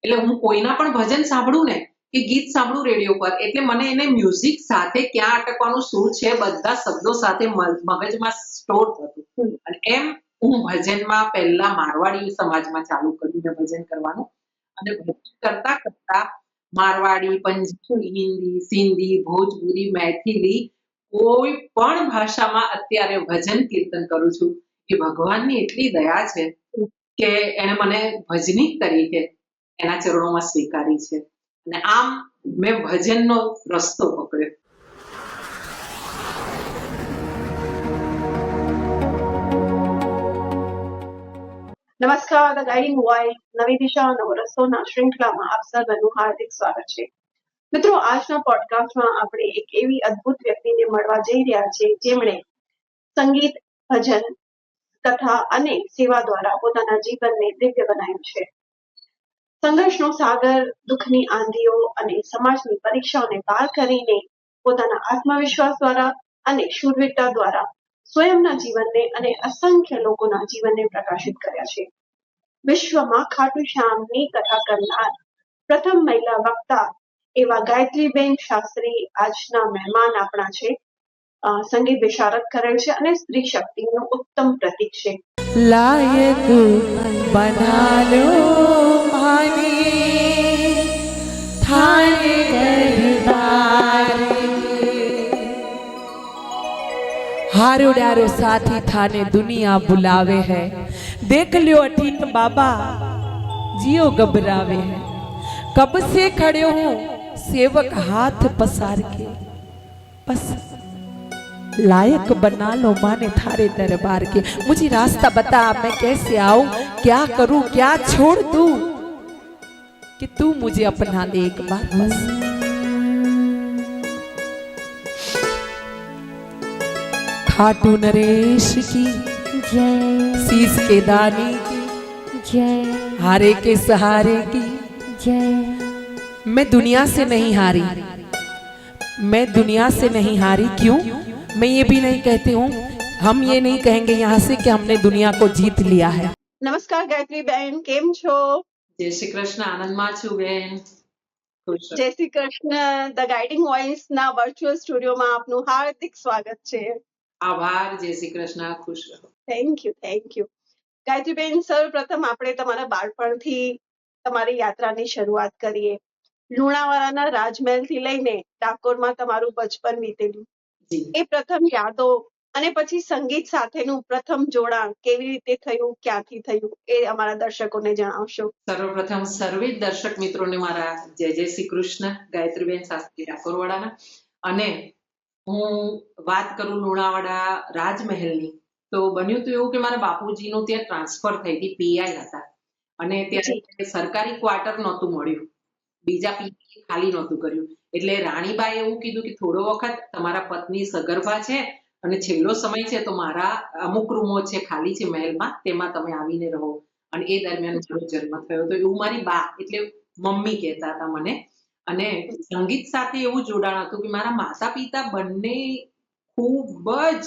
એટલે હું કોઈના પણ ભજન સાંભળું ને કે ગીત સાંભળું રેડિયો પર, એટલે મને એને મ્યુઝિક સાથે ક્યાં અટકવાનું શું છે બધા શબ્દો સાથે મગજમાં સ્ટોર થતું. અને એમ હું ભજનમાં પહેલા મારવાડી સમાજમાં ચાલુ કર્યું મેં ભજન કરવાનું. અને ભજન કરતા કરતા મારવાડી, પંજાબી, હિન્દી, સિંધી, ભોજપુરી, મૈથિલી કોઈ પણ ભાષામાં અત્યારે ભજન કીર્તન કરું છું. કે ભગવાનની એટલી દયા છે કે એને મને ભજનીક તરીકે એના ચરણોમાં સ્વીકારી છે. અને આમ મેં ભજનનો રસ્તો પકડ્યો. નમસ્કાર, ધ ગાઈડિંગ વોઇસ નવી દિશા નવો રસ્તોના શૃંખલામાં આપ સર્વનું હાર્દિક સ્વાગત છે. મિત્રો, આજના પોડકાસ્ટમાં આપણે એક એવી અદ્ભુત વ્યક્તિને મળવા જઈ રહ્યા છીએ જેમણે સંગીત, ભજન, કથા અને સેવા દ્વારા પોતાના જીવનને દિવ્ય બનાવ્યું છે. સંઘર્ષનો સાગર, દુઃખની આંધીઓ અને સમાજની પરીક્ષાઓને પાર કરીને પોતાના આત્મવિશ્વાસ દ્વારા અને શૂરવીરતા દ્વારા સ્વયંના જીવનને અને અસંખ્ય લોકોના જીવનને પ્રકાશિત કર્યા છે. વિશ્વમાં ખાટુ શ્યામની કથા કરનાર પ્રથમ મહિલા વક્તા એવા ગાયત્રીબેન શાસ્ત્રી આજના મહેમાન આપણા છે. સંગીત વિશારદ કરેલ છે અને સ્ત્રી શક્તિનું ઉત્તમ પ્રતીક છે. લાયક બના લો માને થારે દરબાર हारो डारो साथी थाने दुनिया बुलावे है देख लियो अठीन बाबा जियो घबरावे है कब से खड़े हूँ सेवक हाथ पसार के बस लायक बना लो माने थारे दरबार के मुझे रास्ता बता मैं कैसे आऊं क्या करूं क्या छोड़ दूं कि तू मुझे अपना ले एक बार बस खाटू नरेश की जय शीश के दानी की जय हारे के सहारे की जय मैं दुनिया से नहीं हारी मैं दुनिया से नहीं हारी क्यों मैं ये भी नहीं कहती हूँ हम ये नहीं कहेंगे यहाँ से कि हमने दुनिया को जीत लिया है. નમસ્કાર ગાયત્રીબેન, કેમ છો? જય શ્રી કૃષ્ણ, આનંદમાં છું બેન. ખુશ રહો. જય Shri Krishna. The guiding voice ના વર્ચ્યુઅલ સ્ટુડિયોમાં આપનું હાર્દિક સ્વાગત છે. આભાર. જય શ્રી કૃષ્ણ. ખુશ રહો. Thank you. ગાયત્રીબેન, સર્વપ્રથમ આપણે તમારા બાળપણથી તમારી યાત્રાની શરૂઆત કરીએ. લુણાવાડાના રાજમહેલથી લઈને ડાકોરમાં તમારું બચપન વીતેલું, જી. એ પ્રથમ યાદો અને પછી સંગીત સાથેનું પ્રથમ જોડાણ કેવી રીતે થયું, ક્યાંથી થયું, એ અમારા દર્શકોને જણાવશો. સર્વપ્રથમ સર્વે દર્શક મિત્રોને મારા જય જય શ્રી કૃષ્ણ. ગાયત્રીબેન શાસ્ત્રી ડાકોરવાડાના. અને હું વાત કરું લુણાવાડા રાજમહેલની, તો બન્યું તો એવું કે મારા બાપુજીનું ત્યાં ટ્રાન્સફર થઈ હતી, પીઆઈ હતા. અને ત્યારે સરકારી ક્વાર્ટર નહોતું મળ્યું, બીજા પીઆઈ ખાલી નહોતું કર્યું. એટલે રાણીબાએ એવું કીધું કે થોડો વખત તમારા પત્ની સગર્ભા છે અને છેલ્લો સમય છે, તો મારા અમુક રૂમો છે ખાલી છે મહેલમાં, તેમાં તમે આવીને રહો. અને એ દરમિયાન મારો જન્મ થયો હતો. એવું મારી બા એટલે મમ્મી કહેતા હતા મને. અને સંગીત સાથે એવું જોડાણ હતું કે મારા માતા પિતા બંને ખૂબ જ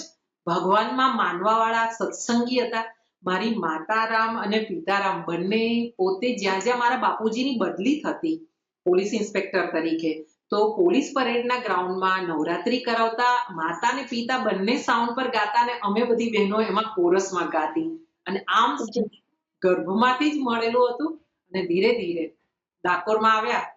ભગવાનમાં માનવાવાળા સત્સંગી હતા. મારી માતારામ અને પિતારામ બંને પોતે જ્યાં જ્યાં મારા બાપુજીની બદલી થતી પોલીસ ઇન્સ્પેક્ટર તરીકે, તો પોલીસ પરેડના ગ્રાઉન્ડમાં નવરાત્રી કરાવતા, માતા ને પિતા બંને સાઉન્ડ પર ગાતા અને અમે બધી બહેનો એમાં કોરસમાં ગાતી. અને આમ ગર્ભમાંથી જ મળેલું હતું. અને ધીરે ધીરે ડાકોરમાં આવ્યા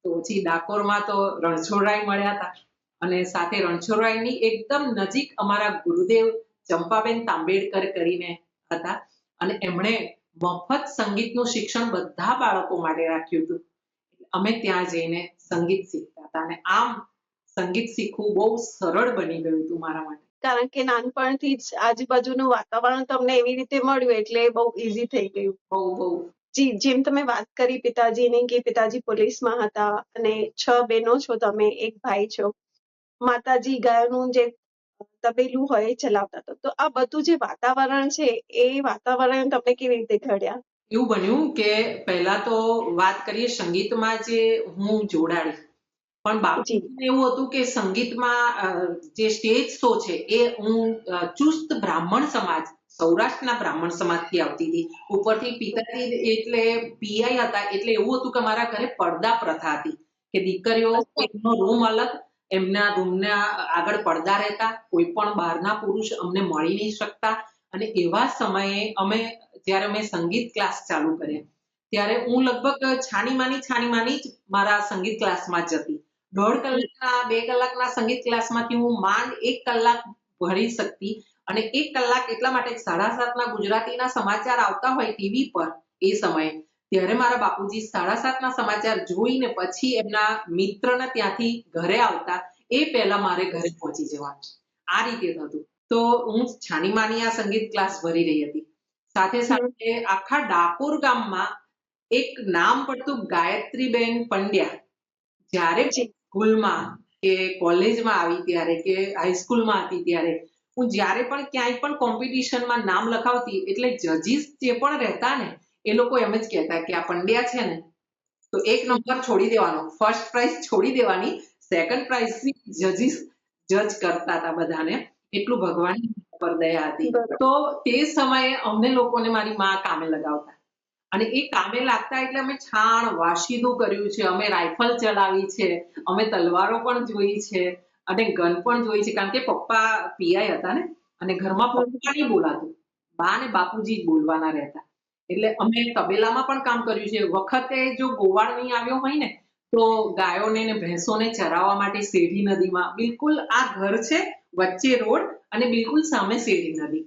તો પછી ડાકોરમાં તો રણછોડરાય મળ્યા હતા. અને સાથે રણછોડરાયની એકદમ નજીક અમારા ગુરુદેવ ચંપાબેન તાંબેડકર કરીને હતા. અને એમણે મફત સંગીતનું શિક્ષણ બધા બાળકો માટે રાખ્યું હતું. અમે ત્યાં જઈને સંગીત શીખતા હતા. અને આમ સંગીત શીખવું બહુ સરળ બની ગયું હતું મારા માટે. કારણ કે નાનપણથી જ આજુબાજુનું વાતાવરણ તમને એવી રીતે મળ્યું એટલે બહુ ઈઝી થઈ ગયું. બહુ જેમ તમે વાત કરી પિતાજીની કે પિતાજી પોલીસમાં હતા અને 6 બહેનો છો તમે, એક ભાઈ છો. માતાજી ગાયનું જે તબેલું હોય એ ચલાવતા હતા. તો આ બધું જે વાતાવરણ છે એ વાતાવરણ તમને કેવી રીતે ઘડ્યા? એવું બન્યું કે પહેલા તો વાત કરીએ સંગીતમાં જે હું જોડાઈ, પણ બાપુજીને એવું હતું કે સંગીતમાં જે સ્ટેજ શો છે એ હું ચુસ્ત બ્રાહ્મણ સમાજ સૌરાષ્ટ્રના બ્રાહ્મણ સમાજથી આવતી હતી. ઉપરથી પિતાજી એટલે પીઆઈ હતા, એટલે એવું હતું કે મારા ઘરે પડદા પ્રથા હતી કે દીકરીઓ એમનો રૂમ અલગ, એમના રૂમના આગળ પડદા રહેતા, કોઈ પણ બહારના પુરુષ અમને મળી નહીં શકતા. અને એવા સમયે જ્યારે મેં સંગીત ક્લાસ ચાલુ કર્યા, ત્યારે હું લગભગ છાની માની જ મારા સંગીત ક્લાસમાં જતી. 1.5 કલાકના 2 કલાકના સંગીત ક્લાસમાંથી હું માંડ 1 કલાક ભણી શકતી. અને 1 કલાક એટલા માટે 7:30 ગુજરાતીના સમાચાર આવતા હોય ટીવી પર એ સમયે, ત્યારે મારા બાપુજી 7:30 સમાચાર જોઈને પછી એમના મિત્રને ત્યાંથી ઘરે આવતા, એ પહેલા મારે ઘરે પહોંચી જવાનું. આ રીતે થતું. તો હું છાની માની આ સંગીત ક્લાસ ભરી રહી હતી. સાથે સાથે આખા ડાકોર ગામમાં એક નામ પડતું ગાયત્રીબેન પંડ્યા, જ્યારે સ્કૂલમાં કે કોલેજમાં આવી ત્યારે કે હાઈસ્કૂલમાં હતી ત્યારે હું જ્યારે પણ ક્યાંય પણ કોમ્પિટિશનમાં નામ લખાવતી, એટલે જજીસ જે પણ રહેતા ને એ લોકો એમ જ કહેતા કે આ પંડ્યા છે ને તો 1 નંબર છોડી દેવાનો, ફર્સ્ટ પ્રાઇઝ છોડી દેવાની, સેકન્ડ પ્રાઇઝ જજીસ જજ કરતા હતા બધાને. એટલું ભગવાનની પર દયા હતી. તો તે સમયે અમને લોકોને મારી માં કામે લગાવતા, અને એ કામે લાગતા એટલે અમે છાણ વાશીદું કર્યું છે, અમે રાઇફલ ચલાવી છે, અમે તલવારો પણ જોઈ છે અને ગન પણ જોઈ છે. કારણ કે પપ્પા પીઆઈ હતા ને, અને ઘરમાં પપ્પા નહીં બોલાતું, બા ને બાપુજી જ બોલવાના રહેતા. એટલે અમે તબેલામાં પણ કામ કર્યું છે. વખતે જો ગોવાળ નહીં આવ્યો હોય ને તો ગાયોને ને ભેંસોને ચરાવવા માટે શેઢી નદીમાં, બિલકુલ આ ઘર છે વચ્ચે રોડ અને બિલકુલ સામે શેઢી નદી,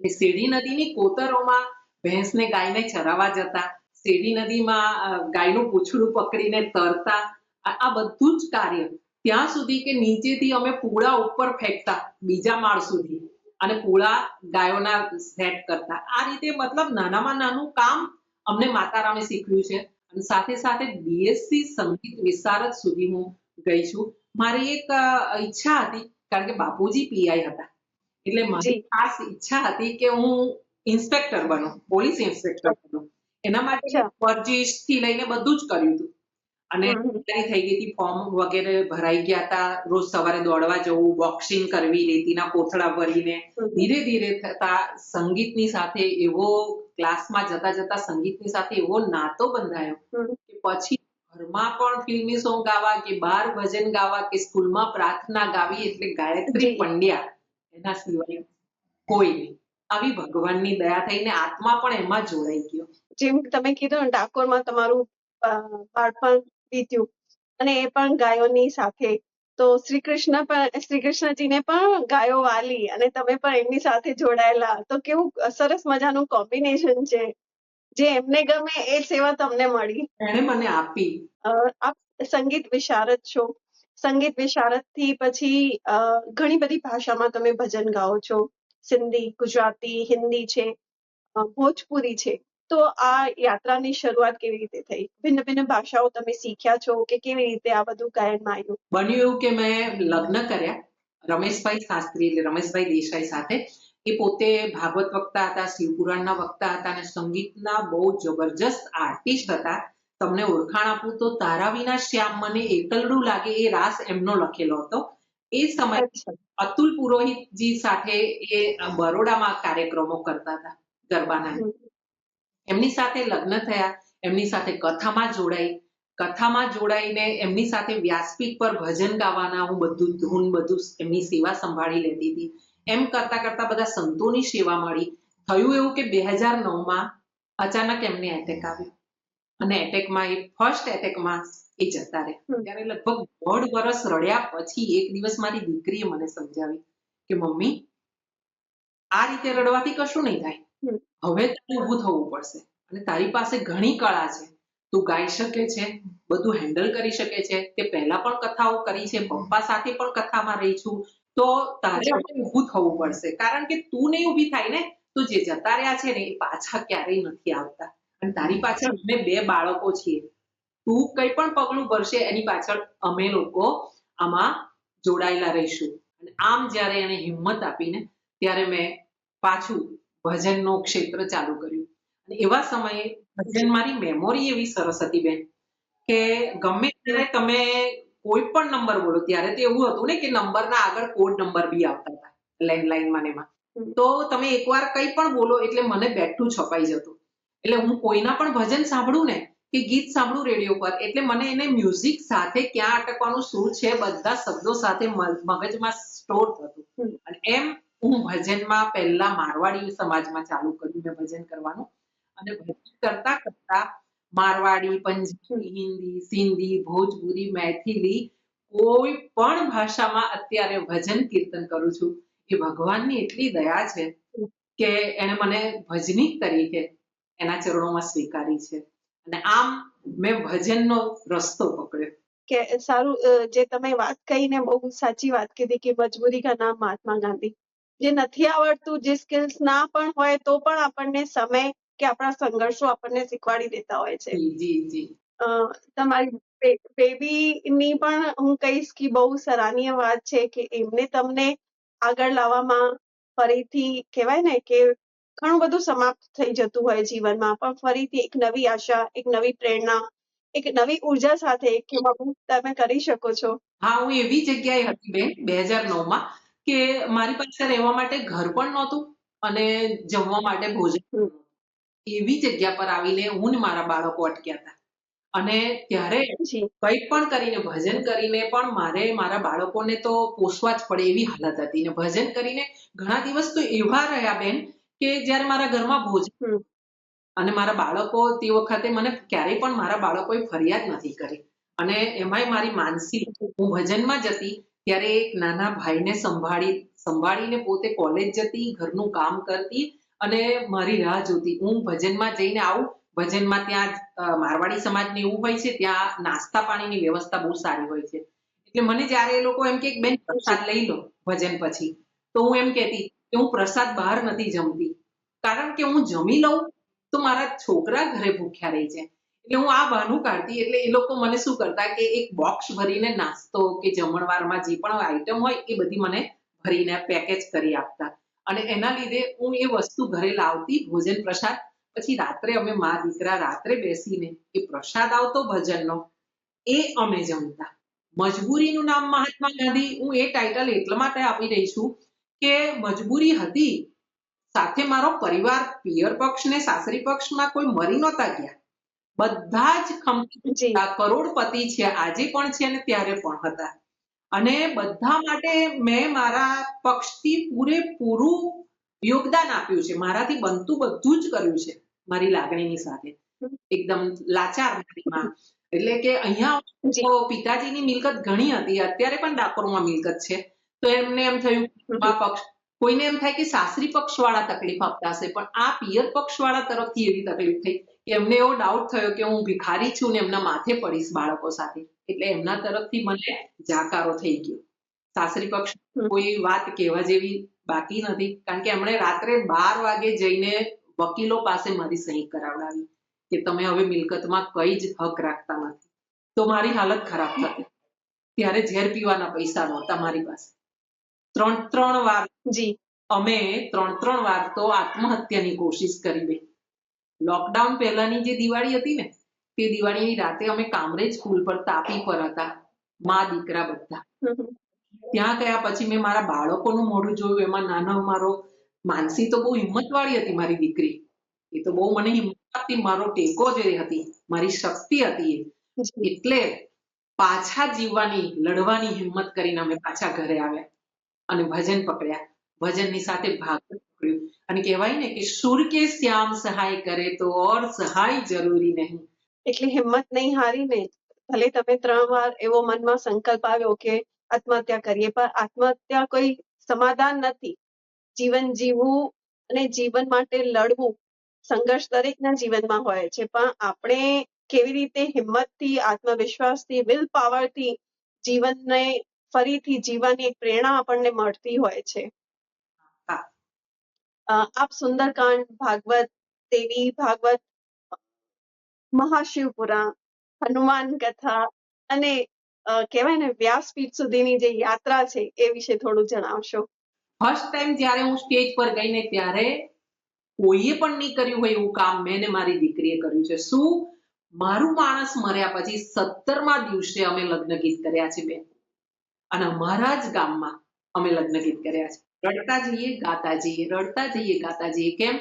એ શેઢી નદીની કોતરોમાં ભેંસને ગાયને ચરાવવા જતા, શેઢી નદીમાં ગાયનું પૂંછડું પકડીને તરતા. આ બધું જ કાર્ય, ત્યાં સુધી કે નીચેથી અમે પૂળા ઉપર ફેંકતા બીજા માળ સુધી, અને પૂળા ગાયોના સેટ કરતા. આ રીતે મતલબ નાનામાં નાનું કામ અમને માતારામે શીખવ્યું છે. અને સાથે સાથે બીએસસી સંગીત વિશારદ સુધી હું ગઈ છું. મારી એક ઈચ્છા હતી, કારણ કે બાપુજી પીઆઈ હતા, એટલે મારી ખાસ ઈચ્છા હતી કે હું ઇન્સ્પેક્ટર બનું, પોલીસ ઇન્સ્પેક્ટર બનું. એના માટે ફરજીશ થી લઈને બધું જ કર્યું હતું. અને તૈયારી થઈ ગઈ હતી, ફોર્મ વગેરે ભરાઈ ગયા હતા, રોજ સવારે દોડવા જવું, બોક્સિંગ કરવી રેતીના કોથળા ભરીને. ધીરે ધીરે થતા સંગીતની સાથે એવો ક્લાસમાં જતા જતા સંગીતની સાથે એવો નાતો બંધાયો કે પછી ઘરમાં પણ ફિલ્મી સોંગ ગાવા કે બહાર ભજન ગાવા કે સ્કૂલમાં પ્રાર્થના ગાવી, એટલે ગાયત્રી પંડ્યા, એના સિવાય કોઈ નહીં. આવી ભગવાનની દયા થઈને આત્મા પણ એમાં જોડાઈ ગયો. જેમ તમે કીધું ડાકોરમાં તમારું બાળપણ વીત્યું, અને એ પણ ગાયોની સાથે, તો શ્રી કૃષ્ણજીને પણ ગાયો વાલી અને તમે પણ એમની સાથે જોડાયેલા, તો કેવું સરસ મજાનું કોમ્બિનેશન છે. જે એમને ગમે એ સેવા તમને મળી, એણે મને આપી. આપ સંગીત વિશારદ છો. સંગીત વિશારદ થી પછી ઘણી બધી ભાષામાં તમે ભજન ગાઓ છો. સિંધી, ગુજરાતી, હિન્દી છે, ભોજપુરી છે. તો આ યાત્રાની શરૂઆત કેવી રીતે થઈ? ભિન્ન ભિન્ન ભાષાઓ તમે શીખ્યા છો કે કેવી રીતે આ બધું ગાયનમાં આવ્યું? બન્યું એવું કે મેં લગ્ન કર્યા રમેશભાઈ શાસ્ત્રી એટલે રમેશભાઈ દેસાઈ સાથે. એ પોતે ભાગવત વક્તા હતા, શિવપુરાણના વક્તા હતા અને સંગીતના બહુ જબરજસ્ત આર્ટિસ્ટ હતા. તમને ઓળખાણ આપું તો તારા વિના શ્યામ મને એકલડું લાગે, એ રાસ એમનો લખેલો હતો. એ સમયે અતુલ પુરોહિતજી સાથે એ બરોડામાં કાર્યક્રમો કરતા હતા ગરબાના. એમની સાથે લગ્ન થયા, એમની સાથે કથામાં જોડાઈને એમની સાથે વ્યાસપીઠ પર ભજન ગાવાના, હું બધું ધૂન બધું એમની સેવા સંભાળી લેતી હતી. એમ કરતા કરતા બધા સંતોની સેવા મળી. થયું એવું કે 2009માં અચાનક એમને એટેક આવ્યો, અને ફર્સ્ટ એટેકમાં એ જતા રહ્યા. ત્યારે લગભગ 1.5 વર્ષ રડ્યા પછી એક દિવસ મારી દીકરીએ મને સમજાવી કે મમ્મી, આ રીતે રડવાથી કશું નહીં થાય, હવે તને ઊભું થવું પડશે, અને તારી પાસે ઘણી કળા છે, તું ગાઈ શકે છે, બધું હેન્ડલ કરી શકે છે, તે પહેલા પણ કથાઓ કરી છે, પપ્પા સાથે પણ કથામાં રહી છું, તો તારે ઊભું થવું પડશે. કારણ કે તું નહીં ઊભી થાય ને તો જે જતા રહ્યા છે ને એ પાછા ક્યારેય નથી આવતા, અને તારી પાછળ અમે 2 બાળકો છીએ, તું કઈ પણ પગલું ભરશે એની પાછળ અમે લોકો આમાં જોડાયેલા રહીશું. અને આમ જ્યારે એને હિંમત આપીને ત્યારે મેં પાછું ભજનનું ક્ષેત્ર ચાલુ કર્યું. અને એવા સમયે ભજન મારી મેમોરી એવી સરસ હતી બેન કે ગમે ત્યારે તમે કોઈ પણ નંબર બોલો, ત્યારે તો એવું હતું ને કે નંબરના આગળ કોડ નંબર બી આવતા હતા લેન્ડલાઈનમાં ને એમાં, તો તમે એકવાર કંઈ પણ બોલો એટલે મને બેઠું છપાઈ જતું. એટલે હું કોઈના પણ ભજન સાંભળું ને કે ગીત સાંભળું રેડિયો પર એટલે મને એને મ્યુઝિક સાથે ક્યાં અટકવાનું શું છે બધા શબ્દો સાથે મગજમાં સ્ટોર થતું. અને એમ હું ભજનમાં પહેલા મારવાડી સમાજમાં ચાલુ કર્યું મેં ભજન કરવાનું. અને ભજન કરતા કરતા મારવાડી, પંજાબી, હિન્દી, સિંધી, ભોજપુરી, મૈથિલી કોઈ પણ ભાષામાં અત્યારે ભજન કીર્તન કરું છું. એ ભગવાનની એટલી દયા છે કે એને મને ભજનીક તરીકે એના ચરણોમાં સ્વીકારી છે. અને આમ મેં ભજનનો રસ્તો પકડ્યો. કે સારું, જે તમે વાત કહી ને બહુ સાચી વાત કીધી કે મજબૂરી કા નામ મહાત્મા ગાંધી. જે નથી આવડતું, જે સ્કિલ્સ ના પણ હોય તો પણ આપણને સમય કે આપણા સંઘર્ષો આપણને શીખવાડી દેતા હોય છે. જી જી જી. તમારી બેબીની પણ હું કહીશ કે બહુ સરાહનીય વાત છે કે એમને તમને આગળ લાવવામાં ફરીથી કહેવાય ને કે ઘણું બધું સમાપ્ત થઈ જતું હોય જીવનમાં, પણ ફરીથી એક નવી આશા, એક નવી પ્રેરણા, એક નવી ઉર્જા સાથે તમે કરી શકો છો. હા, હું એવી જગ્યાએ હતી બેન 2009માં કે મારી પાસે રહેવા માટે ઘર પણ નહોતું અને જમવા માટે ભોજન પણ નહોતું. એવી જગ્યા પર આવીને હું ને મારા બાળકો અટક્યા હતા. અને ત્યારે જી કંઈ પણ કરીને ભજન કરીને પણ મારે મારા બાળકોને તો પોષવા જ પડે એવી હાલત હતી. ને ભજન કરીને ઘણા દિવસ તો એવા રહ્યા બેન કે જ્યારે મારા ઘરમાં ભોજન હમ અને મારા બાળકો તે વખતે મને ક્યારેય પણ મારા બાળકોએ ફરિયાદ નથી કરી. અને એમાંય મારી માનસી, હું ભજનમાં જતી ત્યારે એક નાના ભાઈને સંભાળીને પોતે કોલેજ જતી, ઘરનું કામ કરતી અને મારી રાહ જોતી. હું ભજનમાં જઈને આવું, ભજનમાં ત્યાં મારવાડી સમાજને એવું હોય છે, ત્યાં નાસ્તા પાણીની વ્યવસ્થા બહુ સારી હોય છે. એટલે મને જ્યારે એ લોકો એમ કે બેન પ્રસાદ લઈ લો ભજન પછી, તો હું એમ કહેતી કે હું પ્રસાદ બહાર નથી જમતી. કારણ કે હું જમી લઉં તો મારા છોકરા ઘરે ભૂખ્યા રહી જાય. એટલે હું આ બહાનું કાઢતી. એટલે એ લોકો મને શું કરતા કે એક બોક્સ ભરીને નાસ્તો કે જમણવારમાં જે પણ આઈટમ હોય એ બધી મને ભરીને પેકેજ કરી આપતા. અને એના લીધે હું એ વસ્તુ ઘરે લાવતી, ભોજન પ્રસાદ. પછી રાત્રે અમે મા દીકરા રાત્રે બેસીને એ પ્રસાદ આવતો ભજનનો, એ અમે જમતા. મજબૂરીનું નામ મહાત્મા ગાંધી હું એ ટાઇટલ એટલા માટે આપી રહી છું કે મજબૂરી હતી. સાથે મારો પરિવાર, પિયર પક્ષ ને સાસરી પક્ષમાં કોઈ મરી નહોતા ગયા. બધા જ જી કરોડપતિ છે, આજે પણ છે અને ત્યારે પણ હતા. અને બધા માટે મેં મારા પક્ષથી પૂરેપૂરું યોગદાન આપ્યું છે. મારાથી બનતું બધું જ કર્યું છે મારી લાગણીની સાથે. એકદમ લાચાર મારી માં. એટલે કે અહીંયા જી તો પિતાજીની મિલકત ઘણી હતી, અત્યારે પણ ડાકોરમાં મિલકત છે. તો એમને એમ થયું આ પક્ષ, કોઈને એમ થાય કે સાસરી પક્ષ વાળા તકલીફ આપતા હશે, પણ આ પિયર પક્ષ વાળા તરફથી એવી તકલીફ થઈ કે એમને એવો ડાઉટ થયો કે હું ભિખારી છું ને એમના માથે પડીશ બાળકો સાથે. એટલે એમના તરફથી મને જાકારો થઈ ગયો. સાસરી પક્ષ કોઈ વાત કહેવા જેવી બાકી નથી, કારણ કે એમણે રાત્રે 12 વાગે જઈને વકીલો પાસે મારી સહી કરાવડાવી કે તમે હવે મિલકતમાં કઈ જ હક રાખતા નથી. તો મારી હાલત ખરાબ થતી. ત્યારે ઝેર પીવાના પૈસા નહોતા મારી પાસે. 3 વાર જી અમે 3 વાર તો આત્મહત્યાની કોશિશ કરી બેન. લોકડાઉન પહેલાની જે દિવાળી હતી ને, તે દિવાળીની રાતે અમે કામરેજ સ્કૂલ પર તાપી પર હતા, મા દીકરા બધા. ત્યાં ગયા પછી મેં મારા બાળકોનું મોઢું જોયું. એમાં નાનો મારો માનસી તો બહુ હિંમતવાળી હતી મારી દીકરી. એ તો બહુ મને હિંમત આપતી, મારો ટેકો જે હતી, મારી શક્તિ હતી એ. એટલે પાછા જીવવાની, લડવાની હિંમત કરીને અમે પાછા ઘરે આવ્યા અને ભજન પકડ્યા. ભજનની સાથે ભાગવત પકડ્યું. અને કહેવાય ને કે સુર કે શ્યામ સહાય કરે તો ઓર સહાય જરૂરી નહીં. એટલે હિંમત નહીં હારીને, ભલે તમે 3 વાર એવો મનમાં સંકલ્પ આવ્યો કે આત્મહત્યા કરીએ, પણ આત્મહત્યા કોઈ સમાધાન નથી. જીવન જીવવું અને જીવન માટે લડવું, સંઘર્ષ દરેકના જીવનમાં હોય છે, પણ આપણે કેવી રીતે હિંમતથી, આત્મવિશ્વાસથી, વિલ પાવરથી જીવનને ફરીથી જીવવાની એક પ્રેરણા આપણને મળતી હોય છે. હા. આપ સુંદરકાંડ, ભાગવત, દેવી ભાગવત, મહાશિવપુરાણ, હનુમાન કથા અને કહેવાય ને વ્યાસપીઠ સુધીની જે યાત્રા છે એ વિશે થોડું જણાવશો. ફર્સ્ટ ટાઈમ જ્યારે હું સ્ટેજ પર ગઈ ને ત્યારે કોઈએ પણ નહીં કર્યું હોય એવું કામ મેં ને મારી દીકરીએ કર્યું છે. શું? મારું માણસ મર્યા પછી 17મા દિવસે અમે લગ્ન ગીત કર્યા છે બેન. અને અમારા જ ગામમાં અમે લગ્ન ગીત કર્યા છે. રડતા જઈએ ગાતા જઈએ, રડતા જઈએ ગાતા જઈએ. કેમ?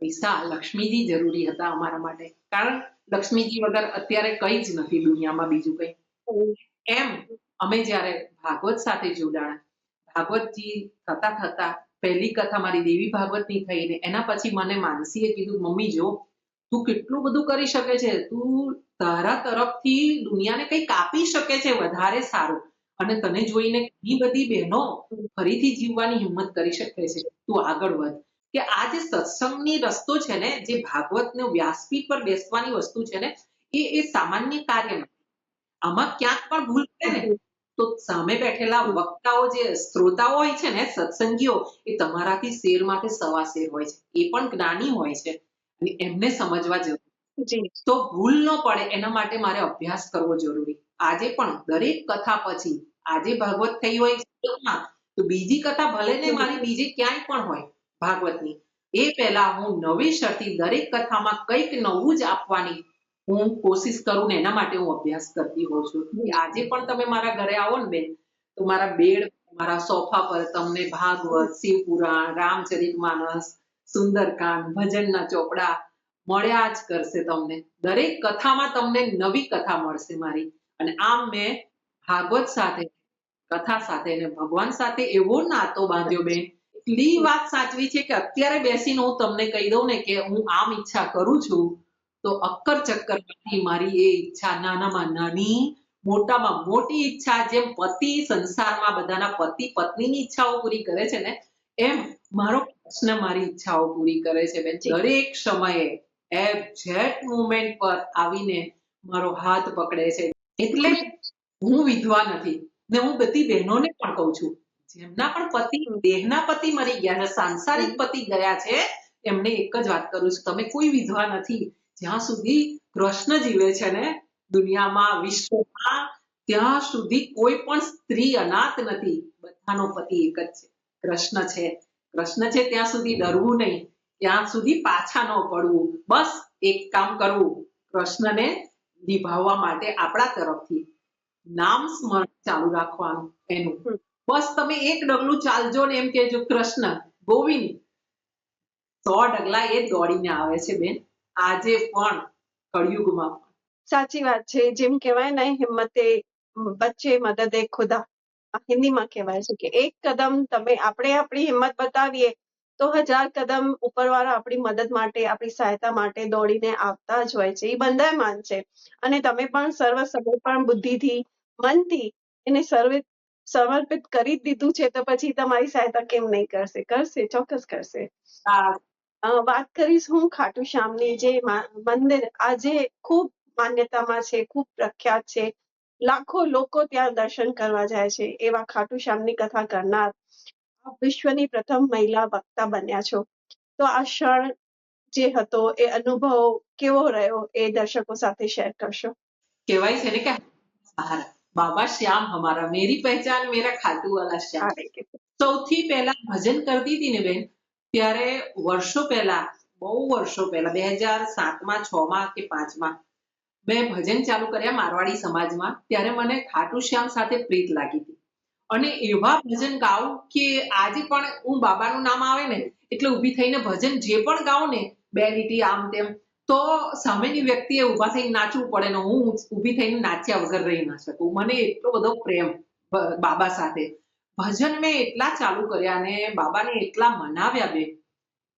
પૈસા, લક્ષ્મીજી જરૂરી હતા અમારા માટે. કારણ લક્ષ્મીજી વગર અત્યારે કઈ જ નથી દુનિયામાં બીજું કઈ. એમ અમે જ્યારે ભાગવત સાથે જોડાણા, ભાગવતજી થતા થતા પહેલી કથા મારી દેવી ભાગવતની થઈ ને એના પછી મને માનસીએ કીધું, મમ્મી જો તું કેટલું બધું કરી શકે છે, તું તારા તરફથી દુનિયાને કંઈક આપી શકે છે વધારે સારું, અને તને જોઈને ઘણી બધી બહેનો ફરીથી જીવવાની હિંમત કરી શકે છે, તું આગળ વધ. કે આ જે સત્સંગની રસ્તો છે ને, જે ભાગવતનો વ્યાસપીઠ પર બેસવાની વસ્તુ છે ને, એ સામાન્ય કાર્ય નથી. આમાં ક્યાંક પણ ભૂલ પડે ને તો સામે બેઠેલા વક્તાઓ, જે શ્રોતાઓ હોય છે ને, સત્સંગીઓ, એ તમારાથી શેરમાંથી સવા શેર હોય છે, એ પણ જ્ઞાની હોય છે અને એમને સમજવા જરૂરી. જી તો ભૂલ ન પડે એના માટે મારે અભ્યાસ કરવો જરૂરી. આજે પણ દરેક કથા પછી, આજે ભાગવત થઈ હોય શ્લોકમાં, તો બીજી કથા ભલે ને મારી બીજે ક્યાંય પણ હોય ભાગવતની, એ પહેલા હું નવેસરથી દરેક કથામાં કંઈક નવું જ આપવાની હું કોશિશ કરું ને એના માટે હું અભ્યાસ કરતી હોઉં છું. કે આજે પણ તમે મારા ઘરે આવો ને બેન, તો મારા બેડ, મારા સોફા પર તમને ભાગવત, શિવપુરાણ, રામચરિતમાનસ, સુંદરકાંડ, ભજનના ચોપડા મળ્યા જ કરશે તમને. દરેક કથામાં તમને નવી કથા મળશે મારી. અને આમ મેં ભાગવત સાથે, કથા સાથે અને ભગવાન સાથે એવો નાતો બાંધ્યો બેન. એટલી વાત સાચવી છે કે અત્યારે બેસીને હું તમને કહી દઉં ને કે હું આમ ઈચ્છા કરું છું, તો અક્કર ચક્કરમાંથી મારી એ ઈચ્છા નાનામાં નાની, મોટામાં મોટી ઈચ્છા, જેમ પતિ સંસારમાં બધાના પતિ પત્નીની ઈચ્છાઓ પૂરી કરે છે ને, એમ મારો કૃષ્ણ મારી ઈચ્છાઓ પૂરી કરે છે બેન. દરેક સમયે એક્ઝેક્ટ મોમેન્ટ પર આવીને મારો હાથ પકડે છે. એટલે હું વિધવા નથી, ને હું બધી બહેનોને પણ કહું છું, જેમના પણ પતિ, દેહના પતિ મરી ગયા છે, સાંસારિક પતિ ગયા છે, એમને એક જ વાત કરું છું, તમે કોઈ વિધવા નથી. જ્યાં સુધી કૃષ્ણ જીવે છે ને દુનિયામાં, વિશ્વમાં, ત્યાં સુધી કોઈ પણ સ્ત્રી અનાથ નથી. બધાનો પતિ એક જ છે, કૃષ્ણ છે. કૃષ્ણ છે ત્યાં સુધી ડરવું નહીં, ત્યાં સુધી પાછા ન પડવું. બસ એક કામ કરવું, કૃષ્ણને નિભાવવા માટે આપણા તરફથી નામ સ્મરણ ચાલુ રાખવાનું એનું. બસ તમે એક ડગલું ચાલજો ને એમ કહેજો, કૃષ્ણ ગોવિંદ, 100 ડગલા એ દોડીને આવે છે બેન, આજે પણ કળિયુગમાં. સાચી વાત છે. જેમ કહેવાય ને, હિંમતે બચ્ચે મદદે ખુદા, આ હિન્દીમાં કહેવાય છે કે એક કદમ તમે આપણે આપણી હિંમત બતાવીએ તો 1000 કદમ ઉપરવાળા આપણી મદદ માટે, આપણી સહાયતા માટે દોડીને આવતા જ હોય છે. એ બંધાયમાન છે. અને તમે પણ સર્વ સમર્પણ બુદ્ધિથી, મનથી એને સમર્પિત કરી જ દીધું છે, તો પછી તમારી સહાયતા કેમ નહીં કરશે? કરશે, ચોક્કસ કરશે. વાત કરીશ હું ખાટુ શ્યામની, જે મંદિર આજે ખૂબ માન્યતામાં છે, ખૂબ પ્રખ્યાત છે, લાખો લોકો ત્યાં દર્શન કરવા જાય છે. એવા ખાટુ શ્યામની કથા કરનાર આપ વિશ્વની પ્રથમ મહિલા વક્તા બન્યા છો. તો આ ક્ષણ જે હતો, એ અનુભવ કેવો રહ્યો, એ દર્શકો સાથે શેર કરશો. કહેવાય છે ને કે બાબા શ્યામ હમારા, મેરી પહેચાન મેરા ખાટુ વાલા શ્યામ. સૌથી પહેલા ભજન કરતી હતી ને બેન, ત્યારે વર્ષો પહેલા, બહુ વર્ષો પહેલા, 2007માં, 6માં કે 5માં મેં ભજન ચાલુ કર્યા મારવાડી સમાજમાં. ત્યારે મને ખાટુ શ્યામ સાથે પ્રીત લાગી હતી, અને એવા ભજન ગાઉં કે આજે પણ હું બાબાનું નામ આવે ને એટલે ઊભી થઈને ભજન જે પણ ગાઉં ને, બે લીટી આમ તેમ, તો સામેની વ્યક્તિએ ઊભા થઈને નાચવું પડે ને હું ઊભી થઈને નાચ્યા વગર રહી ના શકું. મને એટલો બધો પ્રેમ બાબા સાથે. ભજન મેં એટલા ચાલુ કર્યા ને બાબાને એટલા મનાવ્યા બેન,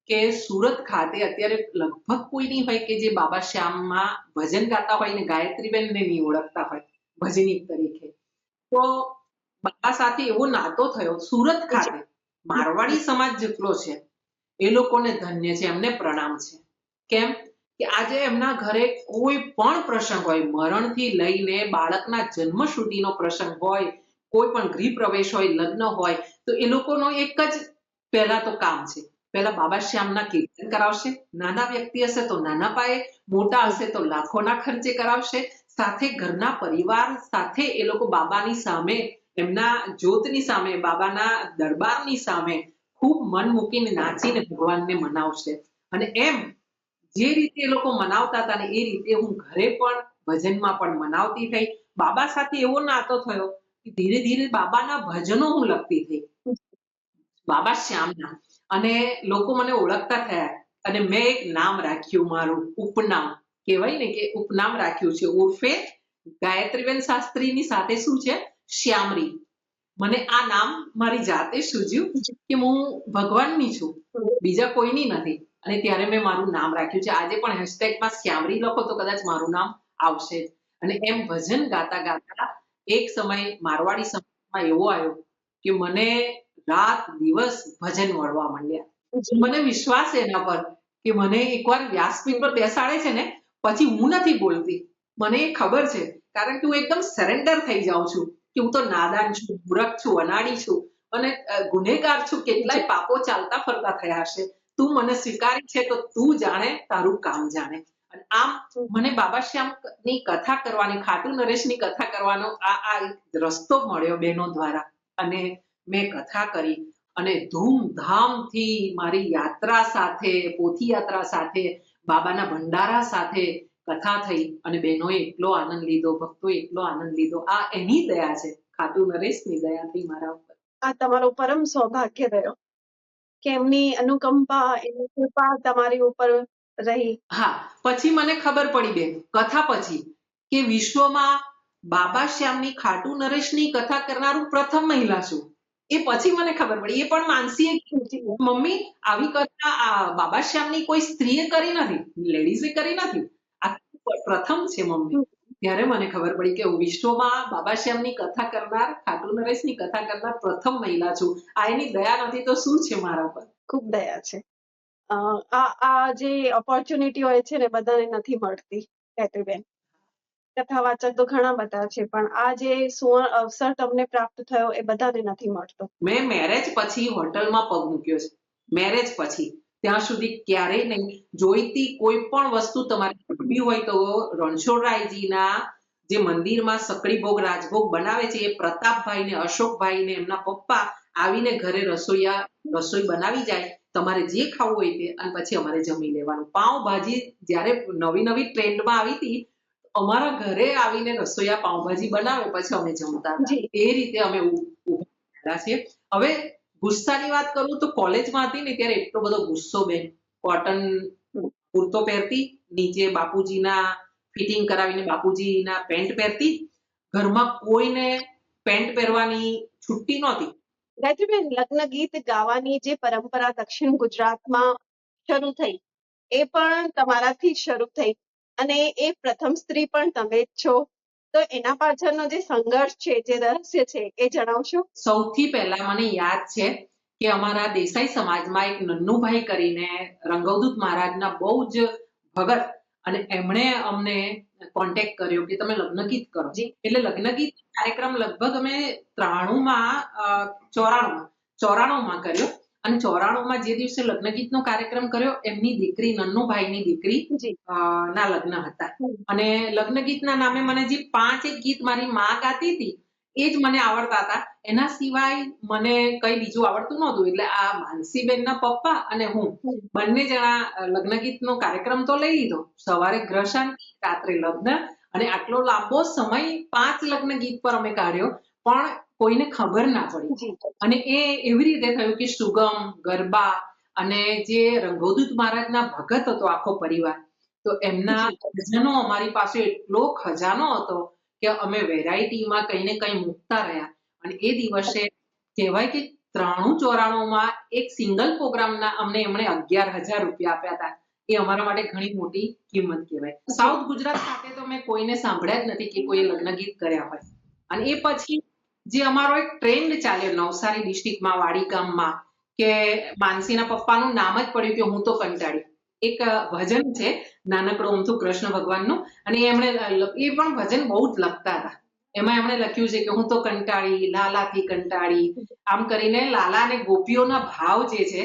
કે સુરત ખાતે અત્યારે લગભગ કોઈ નહીં હોય કે જે બાબા શ્યામમાં ભજન ગાતા હોય ને ગાયત્રીબેનને નહીં ઓળખતા હોય ભજનીક તરીકે. તો બાબા સાથે એવો નાતો થયો સુરત ખાતે. મારવાડી સમાજ જેટલો છે એ લોકોને ધન્ય છે, એમને પ્રણામ છે. કેમ કે આજે એમના ઘરે કોઈ પણ પ્રસંગ હોય, મરણથી લઈને બાળકના જન્મ સુધીનો પ્રસંગ હોય, કોઈ પણ ગૃહ પ્રવેશ હોય, લગ્ન હોય, તો એ લોકોનો એક જ પહેલા તો કામ છે, પહેલા બાબા શ્યામના કીર્તન કરાવશે. નાના વ્યક્તિ હશે તો નાના પાયે, મોટા હશે તો લાખોના ખર્ચે કરાવશે. સાથે ઘરના પરિવાર સાથે એ લોકો બાબાની સામે, એમના જ્યોતની સામે, બાબાના દરબારની સામે ખૂબ મન મૂકીને નાચીને ભગવાનને મનાવશે. અને એમ જે રીતે એ લોકો મનાવતા હતા ને એ રીતે હું ઘરે પણ ભજનમાં પણ મનાવતી થઈ. બાબા સાથે એવો નાતો થયો કે ધીરે ધીરે બાબાના ભજનો હું લખતી થઈ. બાબા શ્યામના. અને લોકો મને ઓળખતા થયા અને મેં એક નામ રાખ્યું, મારું ઉપનામ કહેવાય ને કે ઉપનામ રાખ્યું છે, ઉર્ફે ગાયત્રીબેન શાસ્ત્રીની સાથે શું છે, શ્યામરી. મને આ નામ મારી જાતે સૂઝ્યું કે હું ભગવાનની છું, બીજા કોઈની નથી. અને ત્યારે મેં મારું નામ રાખ્યું છે. આજે પણ હેશટેગમાં શ્યામરી લખો તો કદાચ મારું નામ આવશે જ. અને એમ ભજન ગાતા ગાતા એક સમય મારવાડી સમાજમાં એવો આવ્યો કે મને રાત દિવસ ભજન વળવા માંડ્યા. મને વિશ્વાસ છે એના પર કે મને એકવાર વ્યાસપીઠ પર બેસાડે છે ને, પછી હું નથી બોલતી. મને એ ખબર છે, કારણ કે હું એકદમ સરેન્ડર થઈ જાઉં છું કે હું તો નાદાન છું, મૂરખ છું, અનાડી છું અને ગુનેગાર છું. કેટલાય પાપો ચાલતા ફરતા થયા હશે. તું મને સ્વીકારી છે તો તું જાણે, તારું કામ જાણે. અને આમ મને બાબા શ્યામની કથા કરવાની, ખાટુ નરેશની કથા કરવાનો આ એક રસ્તો મળ્યો બહેનો દ્વારા. અને મેં કથા કરી અને ધૂમધામથી મારી યાત્રા સાથે, પોથી યાત્રા સાથે, બાબાના ભંડારા સાથે કથા થઈ અને બહેનોએ એટલો આનંદ લીધો, ભક્તોએ એટલો આનંદ લીધો. આ એની દયા છે, ખાટુ નરેશની દયા થઈ મારા ઉપર. આ તમારો પરમ સૌભાગ્ય રહ્યો કે એમની અનુકંપા, એમની કૃપા તમારી ઉપર રહી. હા, પછી મને ખબર પડી બેન, કથા પછી, કે વિશ્વમાં બાબા શ્યામની, ખાટુ નરેશની કથા કરનારું પ્રથમ મહિલા છું. એ પછી મને ખબર પડી. એ પણ માનસીએ કીધું, મમ્મી આવી કથા આ બાબા શ્યામની કોઈ સ્ત્રીએ કરી નથી, લેડીઝે કરી નથી, આ પ્રથમ છે મમ્મી. ત્યારે મને ખબર પડી કે હું વિશ્વમાં બાબા શ્યામની કથા કરનાર, ખાટુ નરેશની કથા કરનાર પ્રથમ મહિલા છું. આ એની દયા નથી તો શું છે મારા પર. ખૂબ દયા છે. આ જે ઓપોર્ચ્યુનિટી હોય છે ને, બધાને નથી મળતી ગાયત્રીબેન. કથાવાચક તો ઘણા બધા છે, પણ આ જે સુવર્ણ અવસર તમને પ્રાપ્ત થયો એ બધાને નથી મળતો. મેં મેરેજ પછી હોટલમાં પગ મૂક્યો છે. મેરેજ પછી ત્યાં સુધી ક્યારેય નહીં. જોઈતી કોઈ પણ વસ્તુ તમારે જોઈતી હોય તો રણછોડરાયજીના જે મંદિરમાં સકડી ભોગ, રાજભોગ બનાવે છે, એ પ્રતાપભાઈ ને અશોકભાઈ ને એમના પપ્પા આવીને ઘરે રસોઈ બનાવી જાય. તમારે જે ખાવું હોય તે, અને પછી અમારે જમી લેવાનું. પાઉંભાજી જ્યારે નવી નવી ટ્રેન્ડમાં આવી હતી, અમારા ઘરે આવીને રસોઈયા પાઉંભાજી બનાવે, પછી અમે જમતા હતા. એ રીતે અમે ઉભા છીએ. હવે ગુસ્સાની વાત કરું તો કોલેજમાં હતી ને ત્યારે એટલો બધો ગુસ્સો બેન. કોટન કુર્તો પહેરતી, નીચે બાપુજીના ફિટિંગ કરાવીને બાપુજીના પેન્ટ પહેરતી. ઘરમાં કોઈને પેન્ટ પહેરવાની છુટ્ટી નહોતી. ગાયત્રીબેન, લગ્ન ગીત ગાવાની જે પરંપરા દક્ષિણ ગુજરાતમાં શરૂ થઈ, એ પણ તમારાથી જ શરૂ થઈ અને એ પ્રથમ સ્ત્રી પણ તમે જ છો. તો એના પાછળનો જે સંઘર્ષ છે, જે રહસ્ય છે, એ જણાવશો? સૌથી પહેલા મને યાદ છે કે અમારા દેસાઈ સમાજમાં એક નન્નુભાઈ કરીને રંગવદૂત મહારાજના બહુ જ ભગત, અને એમણે અમને કોન્ટેક્ટ કર્યો કે તમે લગ્ન ગીત કરો. એટલે લગ્ન ગીત કાર્યક્રમ લગભગ અમે 94માં કર્યો. અને 94માં જે દિવસે લગ્ન ગીતનો કાર્યક્રમ કર્યો, એમની દીકરી, નન્નુભાઈની દીકરી ના લગ્ન હતા. અને લગ્ન ગીતના નામે મને જે 5 ગીત મારી માં ગાતી હતી એ જ મને આવડતા હતા. એના સિવાય મને કઈ બીજું આવડતું નહોતું. એટલે આ માનસીબેનના પપ્પા અને હું બંને જણા લગ્ન ગીતનો કાર્યક્રમ તો લઈ લીધો. સવારે ગ્રહ શાંતિ, રાત્રે લગ્ન, અને આટલો લાંબો સમય 5 લગ્ન ગીત પર અમે કાઢ્યો, પણ કોઈને ખબર ના પડી. અને એ એવી રીતે થયું કે સુગમ, ગરબા અને જે રંગવદૂત મહારાજના ભગત હતો આખો પરિવાર, તો એમના ભજનો અમારી પાસે એટલો ખજાનો હતો કે અમે વેરાયટીમાં કંઈ ને કંઈ મૂકતા રહ્યા. અને એ દિવસે કહેવાય કે 93-94માં એક સિંગલ પ્રોગ્રામના અમને એમણે 11,000 રૂપિયા આપ્યા હતા. એ અમારા માટે ઘણી મોટી કિંમત કહેવાય. સાઉથ ગુજરાત સાથે તો મેં કોઈને સાંભળ્યા જ નથી કે કોઈ લગ્ન ગીત કર્યા હોય. અને એ પછી જે અમારો એક ટ્રેન્ડ ચાલ્યો નવસારી ડિસ્ટ્રિક્ટમાં, વાડી ગામમાં, કે માનસીના પપ્પાનું નામ જ પડ્યું કે હું તો કંટાળી. એક ભજન છે નાનકડું અમથું કૃષ્ણ ભગવાનનું, અને એમણે એ પણ ભજન બહુ જ લખતા હતા. એમાં એમણે લખ્યું છે કે હું તો કંટાળી, લાલાથી કંટાળી, આમ કરીને લાલા અને ગોપીઓના ભાવ જે છે